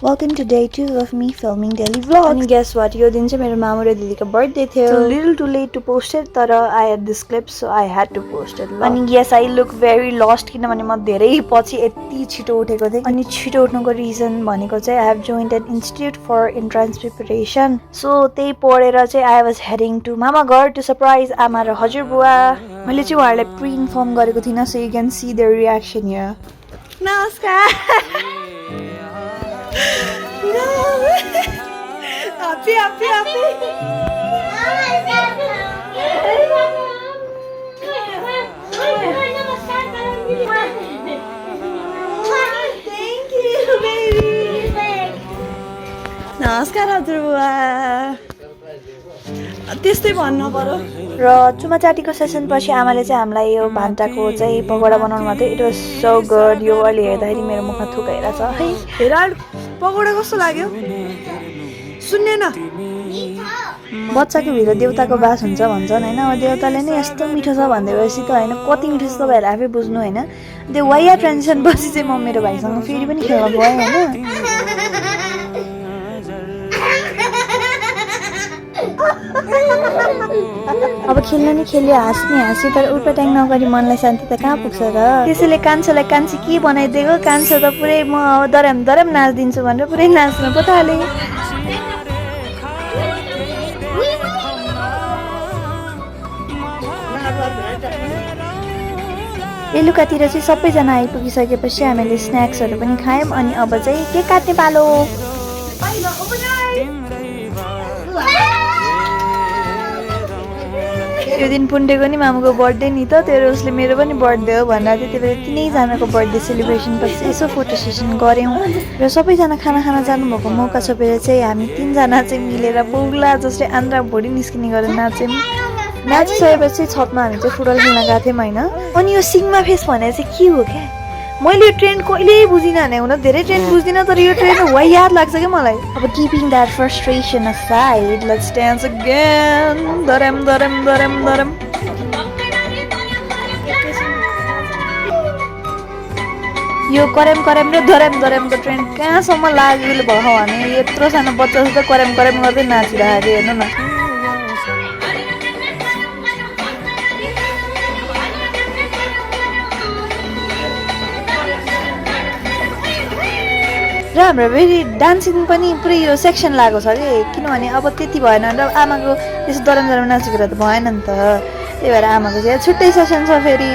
Welcome to day 2 of me filming daily vlogs. And guess what? यो दिन चाहिँ मेरो मामु र दिदीको बर्थडे थियो. So little too late to post it, तर I had this clip so I had to post it. अनि yes, I look very lost किनभने म धेरै पछि यति छिटो उठेको थिएँ. अनि छिटो उठ्नुको रिजन भनेको चाहिँ I have joined an institute for entrance preparation. So त्यही पढेर चाहिँ I was heading to मामा घर to surprise आमा र हजुरबुवा. मैले चाहिँ उहाँहरूलाई pre-inform गरेको थिइनँ, so you can see their reaction here. नमस्कार. No. Happy. Thank you, baby. नमस्कार हजुरबुवा. त्यस्तै भन्नु पर्यो. र चुमाचाटीको सेसन पछि आमाले चाहिँ हामीलाई यो भान्टाको चाहिँ पकौडा बनाउनु भएको थियो. It was so good. यो अहिले हेर्दाखेरि मेरो मुखमा थुकाइरहेछ है. हेर पकौडा कस्तो लाग्यो? सुन्ने न, बच्चाको भित्र देउताको बास हुन्छ भन्छन् होइन. अब देउताले नै यस्तो मिठो छ भनिदिएपछि त होइन कति मिठो छ तपाईँहरू आफै बुझ्नु होइन. त्यो वाइया ट्रान्जिसन पछि चाहिँ म मेरो भाइसँग फेरि पनि खेल्न गएँ होइन. अब खेल्न नि खेल्यो, हाँस्यो, तर उल्पट्याङ नगरी मनलाई शान्ति त कहाँ पुग्छ र. त्यसैले कान्छोलाई कान्छी के बनाइदिएको, कान्छो त पुरै म दराम नाचिदिन्छु भनेर पुरै नाच्नु पो थाले. बेलुकातिर चाहिँ सबैजना आइपुगिसकेपछि हामीले स्न्याक्सहरू पनि खायौँ. अनि अब चाहिँ केक काट्ने पालो. यो दिन पुण्डेको नि मामुको बर्थडे नि त, त्यो उसले मेरो पनि बर्थडे हो भनेर त्यति बेला तिनैजनाको बर्थडे सेलिब्रेसन पछि यसो फोटो सेसन गऱ्यौँ. र सबैजना खाना जानुभएको मौका छोपेर चाहिँ हामी तिनजना चाहिँ मिलेर बौला जसले आन्द्रा भोडी निस्किने गरेर नाच्यौँ. नाचिसकेपछि छतमा हामी चाहिँ फुटबल खेल्न गएको थियौँ होइन. अनि यो सिग्मा फेस भनेर चाहिँ के हो क्या? मैले यो ट्रेन्ड कहिल्यै बुझिनँ भने हुन धेरै ट्रेन्ड बुझ्दिनँ, तर यो ट्रेन्ड वाइ याद लाग्छ क्या मलाई. अब keeping that frustration aside, let's dance again. दरम. यो करम र दरमको ट्रेन्ड कहाँसम्म लाग्यो भयो भने यत्रो सानो बच्चा जस्तो करम गर्दै नाचिरहेको थियो. हेर्नु न. र हाम्रो फेरि डान्सिङ पनि पुरै यो सेक्सन लागेको छ कि, किनभने अब त्यति भएन र आमाको यसो दरम नाचेको त भएन नि त. त्यही भएर आमाको चाहिँ छुट्टै सेसन छ फेरि.